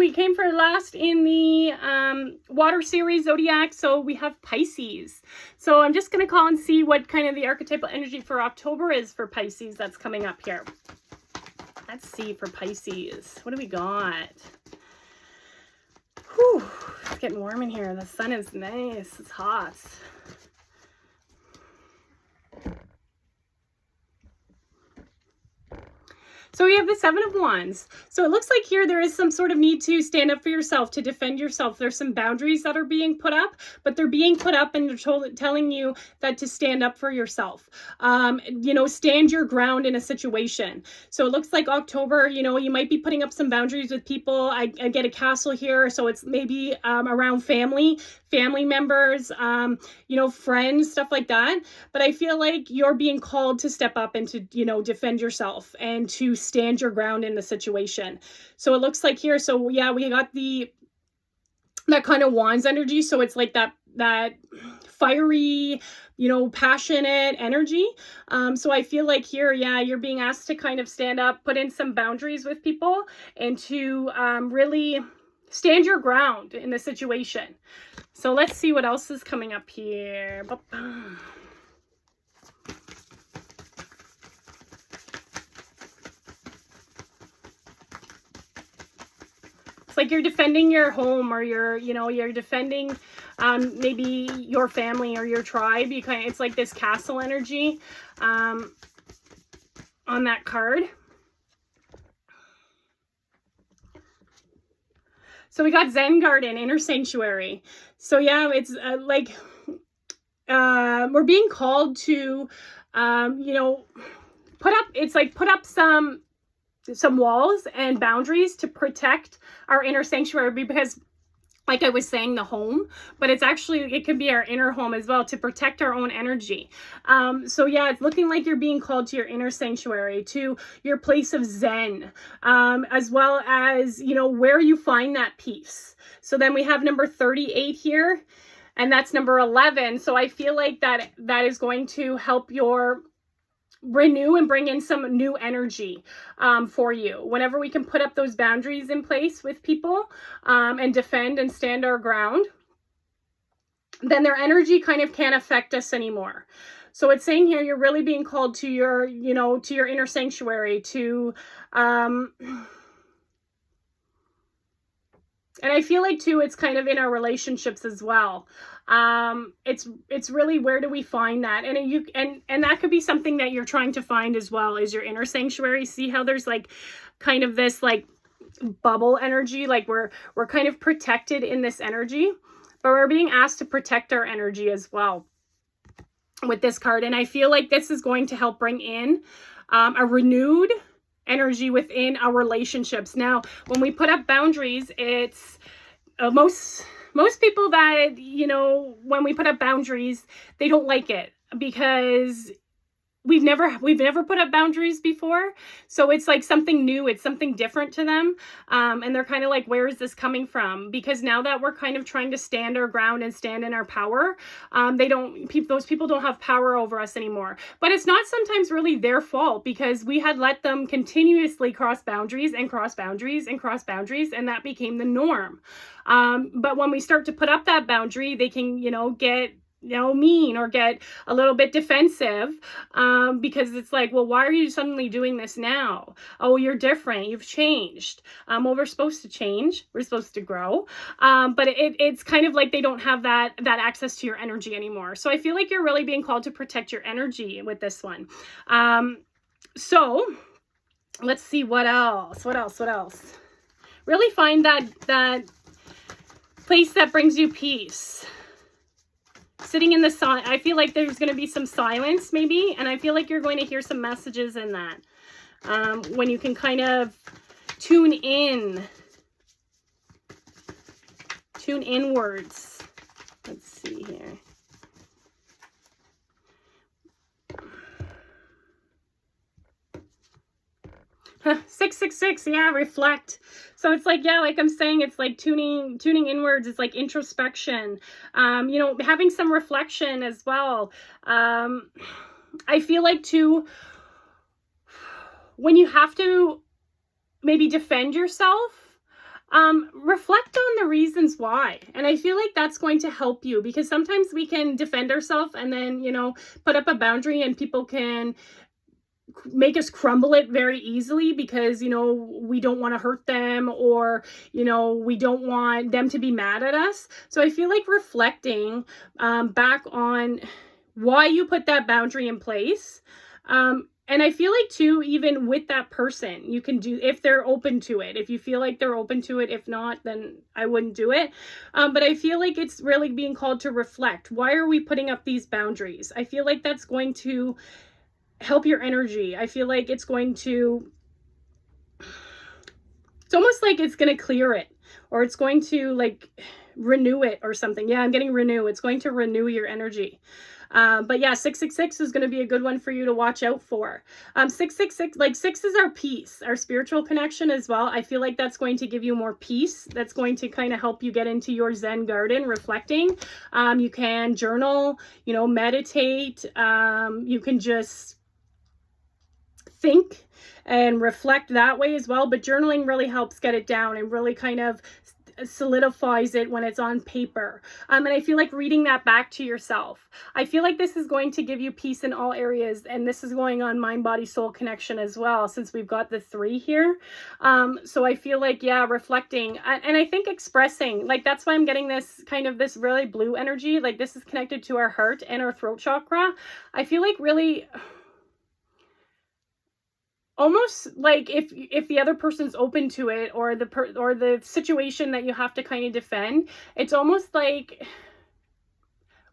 we came for last in the water series, Zodiac, so we have Pisces. So I'm just going to call and see what kind of the archetypal energy for October is for Pisces that's coming up here. Let's see for Pisces. What do we got? Whew, it's getting warm in here. The sun is nice. It's hot. So we have the Seven of Wands. So it looks like here there is some sort of need to stand up for yourself, to defend yourself. There's some boundaries that are being put up, but they're being put up and they're telling you that to stand up for yourself. You know, stand your ground in a situation. So it looks like October, you know, you might be putting up some boundaries with people. I get a castle here, so it's maybe around family members, you know, friends, stuff like that. But I feel like you're being called to step up and to, you know, defend yourself and to stand your ground in the situation. So it looks like here, so yeah, we got that kind of Wands energy. So it's like that fiery, you know, passionate energy. So I feel like here, yeah, you're being asked to kind of stand up, put in some boundaries with people, and to really stand your ground in the situation. So let's see what else is coming up here. It's like you're defending your home, or you're defending maybe your family or your tribe. It's like this castle energy on that card. So we got Zen Garden, Inner Sanctuary. So yeah, it's like we're being called to, you know, put up some walls and boundaries to protect our inner sanctuary, because like I was saying, the home, but it could be our inner home as well, to protect our own energy. So yeah, it's looking like you're being called to your inner sanctuary, to your place of Zen, as well as, you know, where you find that peace. So then we have number 38 here, and that's number 11. So I feel like that is going to help your renew and bring in some new energy for you. Whenever we can put up those boundaries in place with people and defend and stand our ground, then their energy kind of can't affect us anymore. So it's saying here you're really being called to your, you know, to your inner sanctuary, to and I feel like too, it's kind of in our relationships as well. It's really, where do we find that? And that could be something that you're trying to find as well, is your inner sanctuary. See how there's like kind of this like bubble energy, like we're kind of protected in this energy, but we're being asked to protect our energy as well with this card. And I feel like this is going to help bring in a renewed energy within our relationships. Now, when we put up boundaries, it's most people that, you know, when we put up boundaries, they don't like it, because we've never put up boundaries before. So it's like something new, it's something different to them. And they're kind of like, where is this coming from? Because now that we're kind of trying to stand our ground and stand in our power, those people don't have power over us anymore. But it's not sometimes really their fault, because we had let them continuously cross boundaries and cross boundaries and cross boundaries, and that became the norm. But when we start to put up that boundary, they can, you know, get, you know, mean or get a little bit defensive, because it's like, well, why are you suddenly doing this now? Oh, you're different. You've changed. Well, we're supposed to change. We're supposed to grow. But it's kind of like they don't have that access to your energy anymore. So I feel like you're really being called to protect your energy with this one. So let's see what else. Really find that place that brings you peace. Sitting in the sun, I feel like there's going to be some silence maybe, and I feel like you're going to hear some messages in that when you can kind of tune inwards. Let's see here. 666, yeah, reflect. So it's like, yeah, like I'm saying, it's like tuning inwards. It's like introspection, you know, having some reflection as well. I feel like too, when you have to maybe defend yourself, reflect on the reasons why. And I feel like that's going to help you, because sometimes we can defend ourselves and then, you know, put up a boundary and people can make us crumble it very easily because, you know, we don't want to hurt them, or, you know, we don't want them to be mad at us. So I feel like reflecting back on why you put that boundary in place. And I feel like too, even with that person, you can do, if they're open to it, if you feel like they're open to it. If not, then I wouldn't do it. But I feel like it's really being called to reflect. Why are we putting up these boundaries? I feel like that's going to help your energy. I feel like it's going to, it's almost like it's going to clear it, or it's going to like renew it or something. Yeah, I'm getting renew. It's going to renew your energy. But yeah, 666 is going to be a good one for you to watch out for. 666, like 6 is our peace, our spiritual connection as well. I feel like that's going to give you more peace. That's going to kind of help you get into your Zen garden, reflecting. You can journal, you know, meditate. You can just think and reflect that way as well. But journaling really helps get it down and really kind of solidifies it when it's on paper. And I feel like reading that back to yourself. I feel like this is going to give you peace in all areas. And this is going on mind, body, soul connection as well, since we've got the 3 here. So I feel like, yeah, reflecting. And I think expressing, like, that's why I'm getting this kind of this really blue energy. Like, this is connected to our heart and our throat chakra. I feel like really, almost like if the other person's open to it, or the situation that you have to kind of defend, it's almost like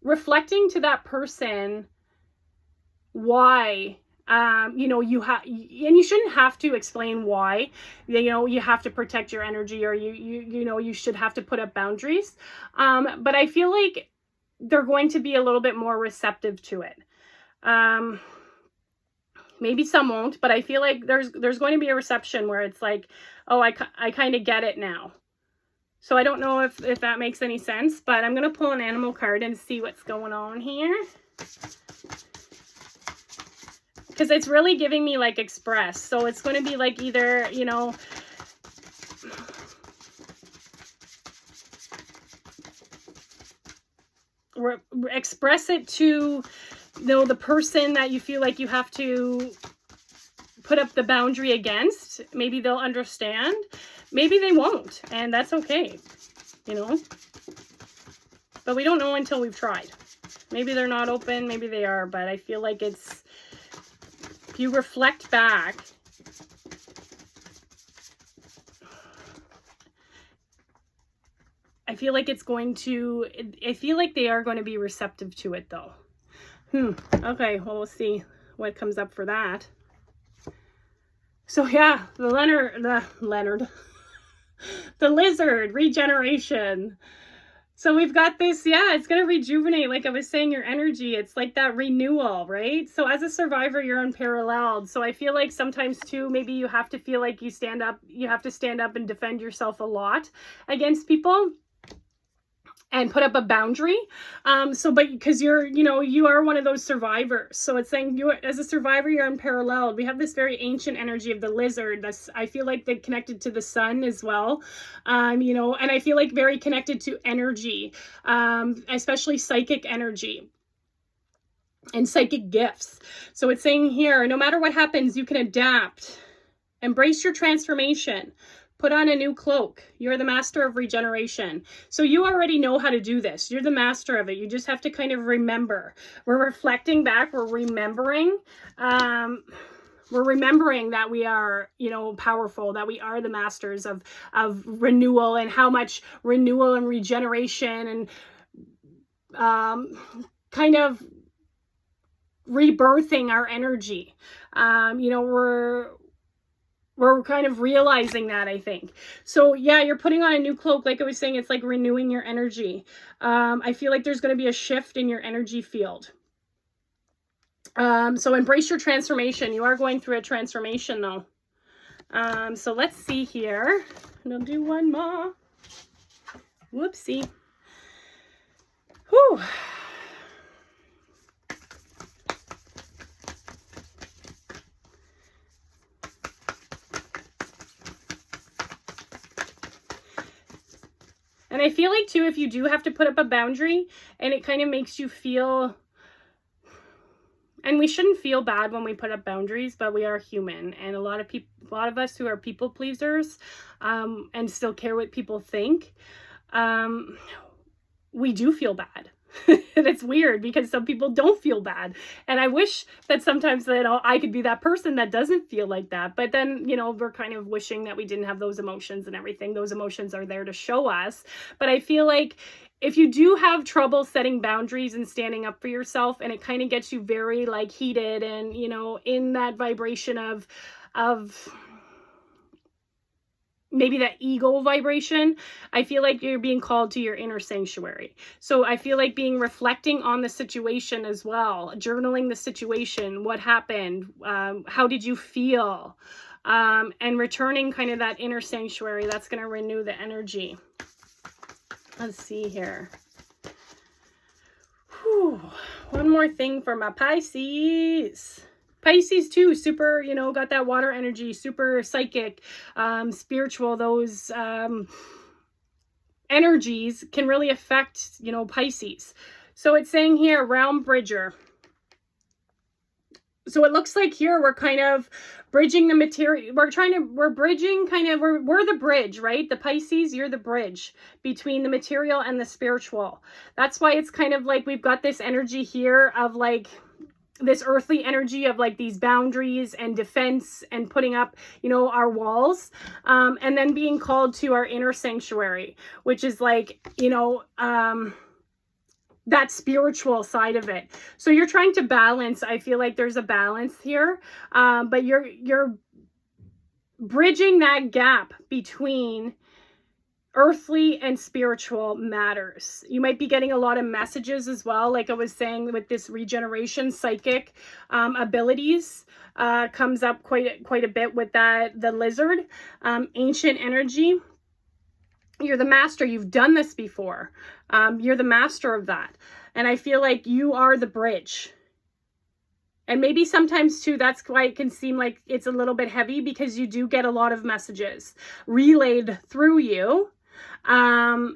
reflecting to that person why, you know, you have, and you shouldn't have to explain why, you know, you have to protect your energy, or you know, you should have to put up boundaries. But I feel like they're going to be a little bit more receptive to it. Maybe some won't, but I feel like there's going to be a reception where it's like, oh, I kind of get it now. So I don't know if that makes any sense, but I'm going to pull an animal card and see what's going on here. Because it's really giving me like express. So it's going to be like either, you know, express it to, you know, the person that you feel like you have to put up the boundary against. Maybe they'll understand. Maybe they won't. And that's okay, you know. But we don't know until we've tried. Maybe they're not open. Maybe they are. But I feel like it's, if you reflect back, I feel like it's going to, I feel like they are going to be receptive to it though. Okay, well, we'll see what comes up for that. So yeah, the lizard, regeneration. So we've got this, yeah, it's going to rejuvenate, like I was saying, your energy. It's like that renewal, right? So as a survivor, you're unparalleled. So I feel like sometimes too, maybe you have to feel like you have to stand up and defend yourself a lot against people and put up a boundary. But because you're, you know, you are one of those survivors. So it's saying you, as a survivor, you're unparalleled. We have this very ancient energy of the lizard. That's, I feel like they're connected to the sun as well. You know, and I feel like very connected to energy, especially psychic energy and psychic gifts. So it's saying here, no matter what happens, you can adapt, embrace your transformation. Put on a new cloak. You're the master of regeneration. So you already know how to do this. You're the master of it. You just have to kind of remember. We're reflecting back. We're remembering. We're remembering that we are, you know, powerful, that we are the masters of renewal, and how much renewal and regeneration and kind of rebirthing our energy. You know, we're kind of realizing that, I think. So yeah, you're putting on a new cloak. Like I was saying, it's like renewing your energy. I feel like there's going to be a shift in your energy field. So embrace your transformation. You are going through a transformation though. So let's see here. And I'll do one more. Whoopsie. Whew. And I feel like too, if you do have to put up a boundary and it kind of makes you feel, and we shouldn't feel bad when we put up boundaries, but we are human. And a lot of us who are people pleasers, and still care what people think, we do feel bad. And it's weird because some people don't feel bad. And I wish that sometimes that I could be that person that doesn't feel like that. But then, you know, we're kind of wishing that we didn't have those emotions and everything. Those emotions are there to show us. But I feel like if you do have trouble setting boundaries and standing up for yourself, and it kind of gets you very like heated and, you know, in that vibration of maybe that ego vibration, I feel like you're being called to your inner sanctuary. So I feel like reflecting on the situation as well, journaling the situation, what happened, how did you feel, and returning kind of that inner sanctuary. That's going to renew the energy. Let's see here. Whew. One more thing for my Pisces. Pisces too, super, you know, got that water energy, super psychic, spiritual. Those energies can really affect, you know, Pisces. So it's saying here, realm bridger. So it looks like here we're kind of bridging the material. We're bridging kind of, we're the bridge, right? The Pisces, you're the bridge between the material and the spiritual. That's why it's kind of like we've got this energy here of like this earthly energy of like these boundaries and defense and putting up, you know, our walls, and then being called to our inner sanctuary, which is like, you know, that spiritual side of it. So you're trying to balance. I feel like there's a balance here, but you're bridging that gap between earthly and spiritual matters. You might be getting a lot of messages as well. Like I was saying, with this regeneration, psychic abilities comes up quite a bit with that. The lizard, ancient energy. You're the master. You've done this before. You're the master of that. And I feel like you are the bridge. And maybe sometimes too, that's why it can seem like it's a little bit heavy, because you do get a lot of messages relayed through you. And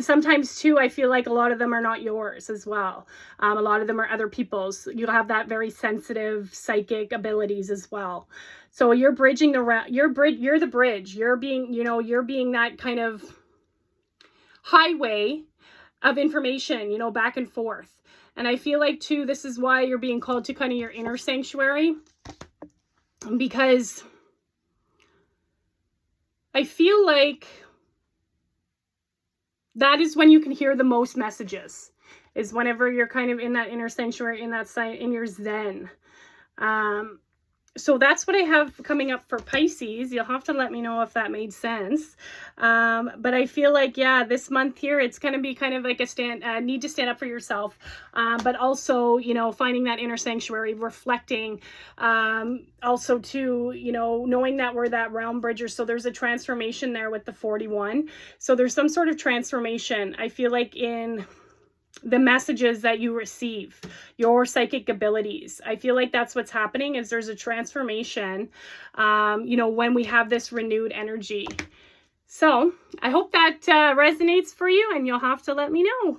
sometimes too, I feel like a lot of them are not yours as well. A lot of them are other people's. You'll have that very sensitive psychic abilities as well. So you're bridging you're the bridge. You're being, you know, you're being that kind of highway of information, you know, back and forth. And I feel like too, this is why you're being called to kind of your inner sanctuary, because I feel like that is when you can hear the most messages, is whenever you're kind of in that inner sanctuary, in that site, in your zen. So that's what I have coming up for Pisces. You'll have to let me know if that made sense. But I feel like, yeah, this month here, it's going to be kind of like a need to stand up for yourself. But also, you know, finding that inner sanctuary, reflecting, also too, you know, knowing that we're that realm bridger. So there's a transformation there with the 41. So there's some sort of transformation, I feel like, in the messages that you receive, your psychic abilities. I feel like that's what's happening, is there's a transformation, you know, when we have this renewed energy. So I hope that resonates for you, and you'll have to let me know.